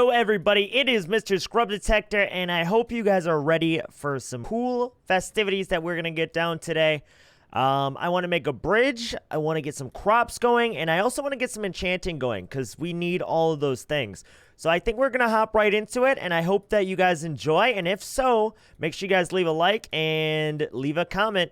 Hello everybody, it is Mr. Scrub Detector, and I hope you guys are ready for some cool festivities that we're going to get down today. I want to make a bridge, I want to get some crops going, and I also want to get some enchanting going, because we need all of those things. So I think we're going to hop right into it, and I hope that you guys enjoy, and if so, make sure you guys leave a like and leave a comment.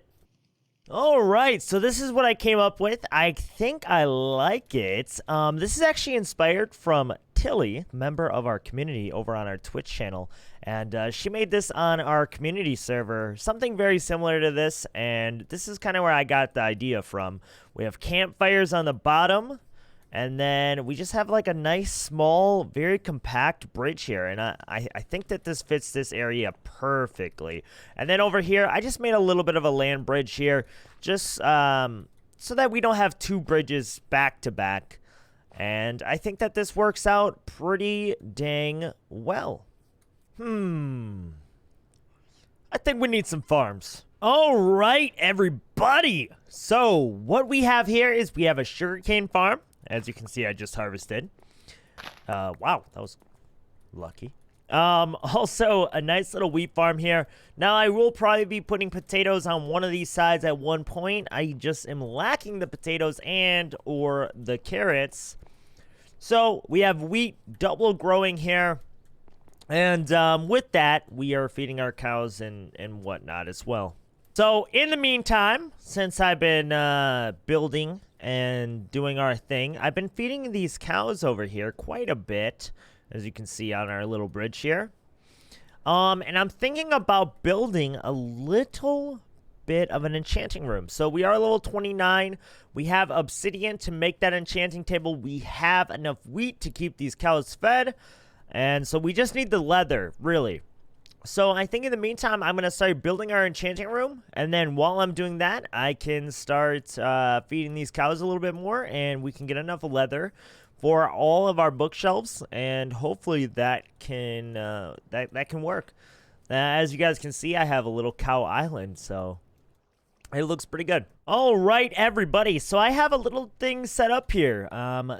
Alright, so this is what I came up with. I think I like it. This is actually inspired from Tilly, member of our community over on our Twitch channel. And she made this on our community server, something very similar to this. And this is kind of where I got the idea from. We have campfires on the bottom. And then we just have like a nice, small, very compact bridge here. And I think that this fits this area perfectly. And then over here, I just made a little bit of a land bridge here. Just so that we don't have two bridges back to back. And I think that this works out pretty dang well. I think we need some farms. All right, everybody. So what we have here is we have a sugarcane farm. As you can see, I just harvested. Wow, that was lucky. Also, a nice little wheat farm here. Now, I will probably be putting potatoes on one of these sides at one point. I just am lacking the potatoes and or the carrots. So, we have wheat double growing here. And with that, we are feeding our cows and whatnot as well. So, in the meantime, since I've been building and doing our thing, I've been feeding these cows over here quite a bit, as you can see on our little bridge here. And I'm thinking about building a little bit of an enchanting room. So we are level 29. We have obsidian to make that enchanting table. We have enough wheat to keep these cows fed. And so we just need the leather, really. So I think in the meantime, I'm going to start building our enchanting room. And then while I'm doing that, I can start feeding these cows a little bit more. And we can get enough leather for all of our bookshelves. And hopefully that can that can work. As you guys can see, I have a little cow island. So it looks pretty good. All right, everybody. So I have a little thing set up here.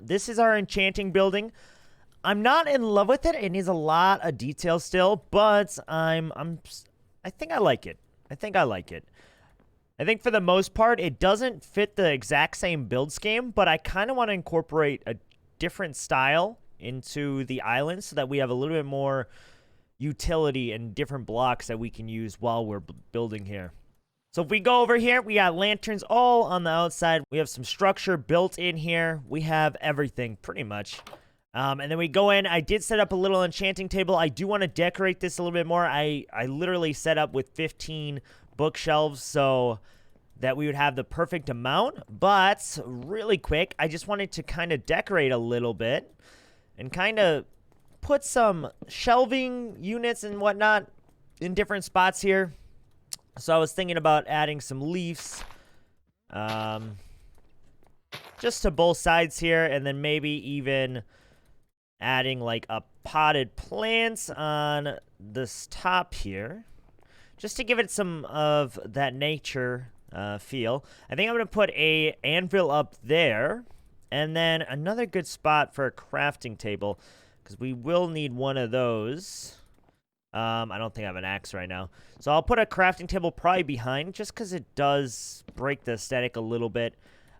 This is our enchanting building. I'm not in love with it. It needs a lot of detail still, but I think I like it. I think for the most part, it doesn't fit the exact same build scheme, but I kind of want to incorporate a different style into the island so that we have a little bit more utility and different blocks that we can use while we're building here. So if we go over here, we got lanterns all on the outside. We have some structure built in here. We have everything pretty much. And then we go in. I did set up a little enchanting table. I do want to decorate this a little bit more. I literally set up with 15 bookshelves so that we would have the perfect amount. But really quick, I just wanted to kind of decorate a little bit and kind of put some shelving units and whatnot in different spots here. So I was thinking about adding some leaves just to both sides here, and then maybe even adding like a potted plants on this top here, just to give it some of that nature feel. I think I'm going to put a anvil up there, and then another good spot for a crafting table, because we will need one of those. I don't think I have an axe right now. So I'll put a crafting table probably behind, just because it does break the aesthetic a little bit.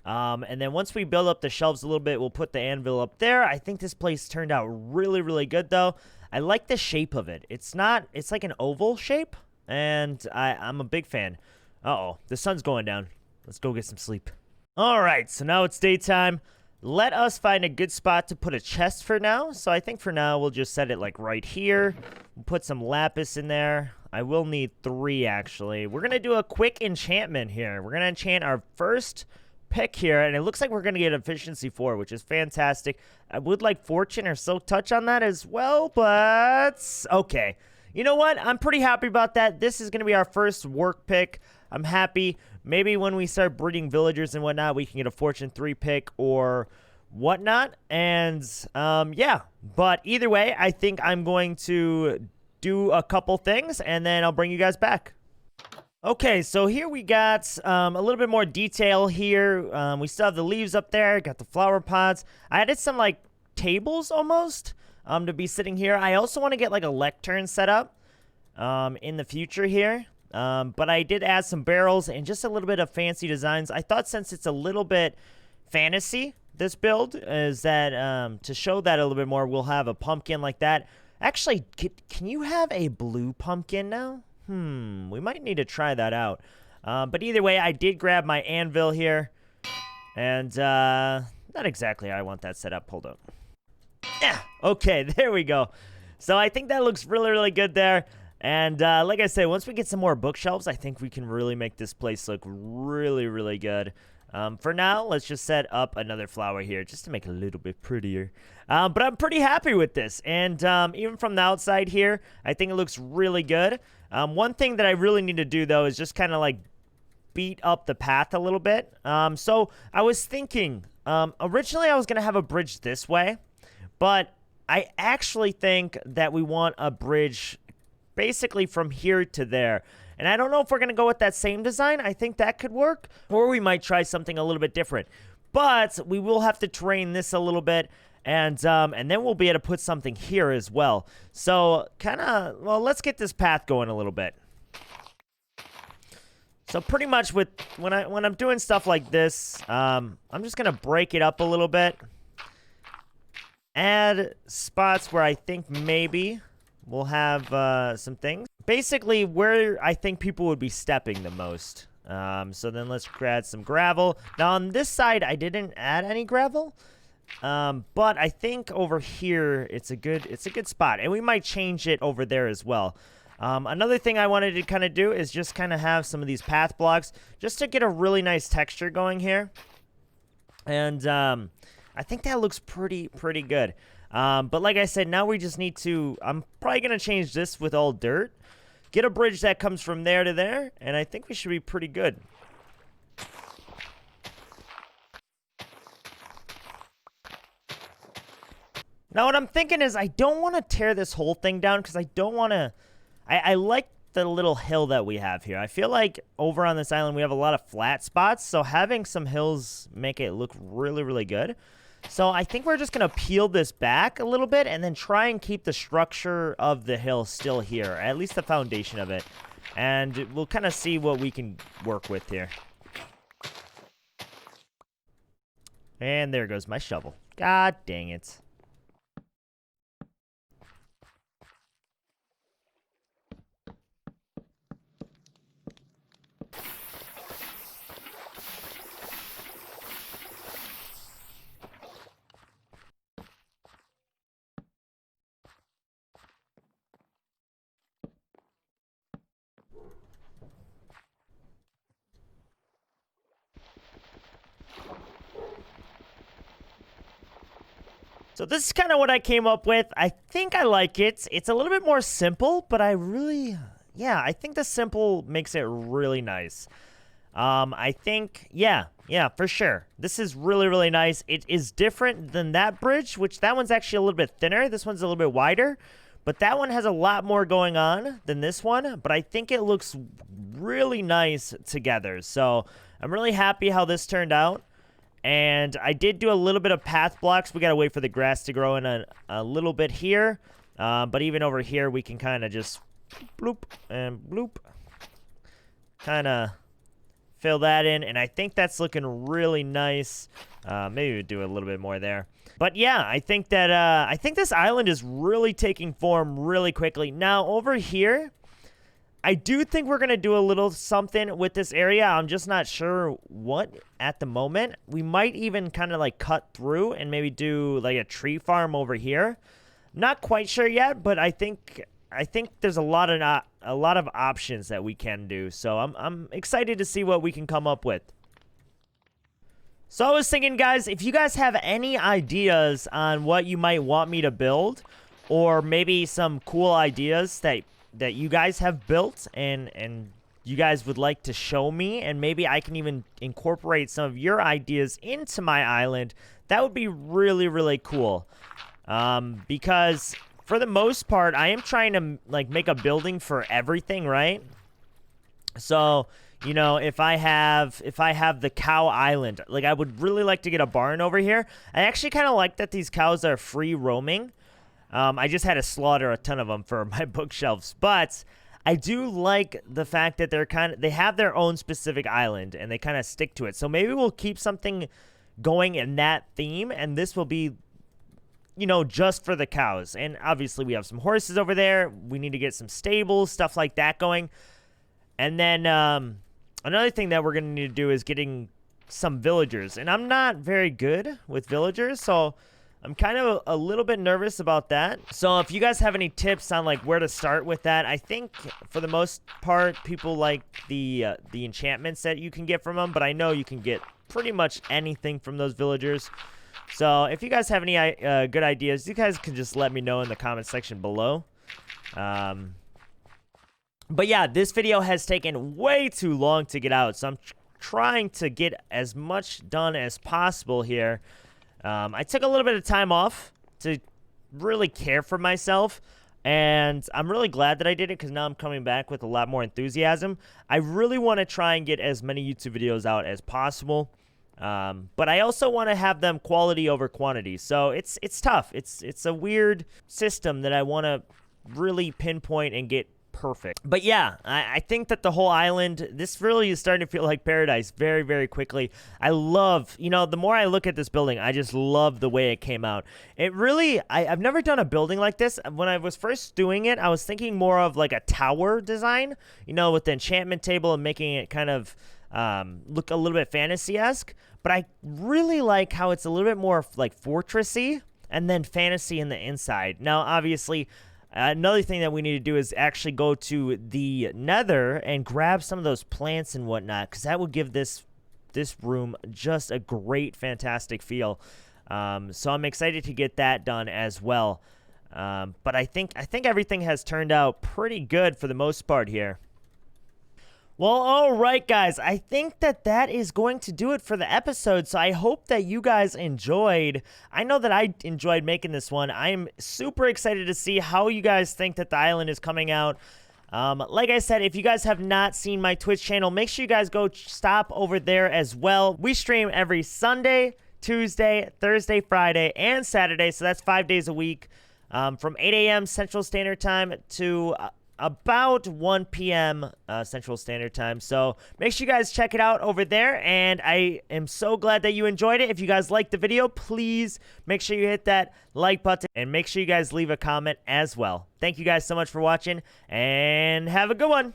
And then once we build up the shelves a little bit, we'll put the anvil up there. I think this place turned out really, really good, though. I like the shape of it. It's like an oval shape, and I'm a big fan. Uh-oh, the sun's going down. Let's go get some sleep. All right, so now it's daytime. Let us find a good spot to put a chest for now. So I think for now, we'll just set it like right here. We'll put some lapis in there. I will need 3, actually. We're going to do a quick enchantment here. We're going to enchant our first pick here, and it looks like we're going to get efficiency 4, which is fantastic. I would like fortune or silk touch on that as well, but okay. You know what? I'm pretty happy about that. This is going to be our first work pick. I'm happy. Maybe when we start breeding villagers and whatnot, we can get a fortune 3 pick or whatnot. And yeah, but either way, I think I'm going to do a couple things, and then I'll bring you guys back. Okay, so here we got a little bit more detail here. We still have the leaves up there, got the flower pots. I added some, like, tables almost. to be sitting here. I also want to get like a lectern set up in the future here. But I did add some barrels and just a little bit of fancy designs. I thought since it's a little bit fantasy, this build, is that to show that a little bit more, we'll have a pumpkin like that. Actually, can you have a blue pumpkin now? We might need to try that out. But either way, I did grab my anvil here. And, not exactly how I want that set up. Hold up. Yeah, okay, there we go. So I think that looks really, really good there. And, like I said, once we get some more bookshelves, I think we can really make this place look really, really good. For now, let's just set up another flower here just to make it a little bit prettier. But I'm pretty happy with this. And even from the outside here, I think it looks really good. One thing that I really need to do, though, is just kind of like beat up the path a little bit. So I was thinking, originally I was going to have a bridge this way. But I actually think that we want a bridge basically from here to there. And I don't know if we're going to go with that same design. I think that could work. Or we might try something a little bit different. But we will have to terrain this a little bit. And then we'll be able to put something here as well. So kind of, well, let's get this path going a little bit. So pretty much with when I'm doing stuff like this, I'm just going to break it up a little bit. Add spots where I think maybe we'll have some things. Basically, where I think people would be stepping the most. So then let's add some gravel. Now, on this side, I didn't add any gravel. But I think over here, it's a good spot. And we might change it over there as well. Another thing I wanted to kind of do is just kind of have some of these path blocks just to get a really nice texture going here. And I think that looks pretty good. But like I said, now we just need to, I'm probably going to change this with all dirt. Get a bridge that comes from there to there, and I think we should be pretty good. Now what I'm thinking is I don't want to tear this whole thing down because I don't want to, I like the little hill that we have here. I feel like over on this island we have a lot of flat spots, so having some hills make it look really good. So I think we're just going to peel this back a little bit and then try and keep the structure of the hill still here, at least the foundation of it. And we'll kind of see what we can work with here. And there goes my shovel. God dang it. So this is kind of what I came up with. I think I like it. It's a little bit more simple, but I really, yeah, I think the simple makes it really nice. I think, yeah, for sure. This is really nice. It is different than that bridge, which that one's actually a little bit thinner. This one's a little bit wider, but that one has a lot more going on than this one, but I think it looks really nice together. So I'm really happy how this turned out. And I did do a little bit of path blocks. We got to wait for the grass to grow in a little bit here. But even over here, we can kind of just bloop and bloop. Kind of fill that in. And I think that's looking really nice. Maybe we'll do a little bit more there. But yeah, I think that I think this island is really taking form really quickly. Now, over here, I do think we're going to do a little something with this area. I'm just not sure what at the moment. We might even kind of like cut through and maybe do like a tree farm over here. Not quite sure yet, but I think there's a lot of options that we can do. So I'm excited to see what we can come up with. So I was thinking, guys, if you guys have any ideas on what you might want me to build, or maybe some cool ideas that you guys have built and you guys would like to show me, and maybe I can even incorporate some of your ideas into my island, that would be really cool. Because for the most part, I am trying to like make a building for everything, right? So, you know, if I have the cow island, like I would really like to get a barn over here. I actually kind of like that these cows are free roaming. I just had to slaughter a ton of them for my bookshelves, but I do like the fact that they have their own specific island and they kind of stick to it. So maybe we'll keep something going in that theme, and this will be, you know, just for the cows. And obviously we have some horses over there. We need to get some stables, stuff like that going. And then another thing that we're going to need to do is getting some villagers. And I'm not very good with villagers, so I'm kind of a little bit nervous about that. So if you guys have any tips on like where to start with that, I think for the most part people like the enchantments that you can get from them, but I know you can get pretty much anything from those villagers. So if you guys have any good ideas, you guys can just let me know in the comment section below. But yeah, this video has taken way too long to get out, so I'm trying to get as much done as possible here. I took a little bit of time off to really care for myself, and I'm really glad that I did it because now I'm coming back with a lot more enthusiasm. I really want to try and get as many YouTube videos out as possible, but I also want to have them quality over quantity. So it's tough. It's a weird system that I want to really pinpoint and get perfect. But yeah, I think that the whole island, this really is starting to feel like paradise very, very quickly. I love, you know, the more I look at this building, I just love the way it came out. It really, I've never done a building like this. When I was first doing it, I was thinking more of like a tower design, you know, with the enchantment table and making it kind of look a little bit fantasy-esque. But I really like how it's a little bit more like fortressy and then fantasy in the inside. Now, obviously, another thing that we need to do is actually go to the Nether and grab some of those plants and whatnot, because that would give this room just a great, fantastic feel. So I'm excited to get that done as well. But I think everything has turned out pretty good for the most part here. Well, all right, guys. I think that is going to do it for the episode, so I hope that you guys enjoyed. I know that I enjoyed making this one. I'm super excited to see how you guys think that the island is coming out. Like I said, if you guys have not seen my Twitch channel, make sure you guys go stop over there as well. We stream every Sunday, Tuesday, Thursday, Friday, and Saturday, so that's 5 days a week, from 8 a.m. Central Standard Time to about 1 p.m. Central Standard Time. So make sure you guys check it out over there, and I am so glad that you enjoyed it. If you guys liked the video, please make sure you hit that like button, and make sure you guys leave a comment as well. Thank you guys so much for watching, and have a good one.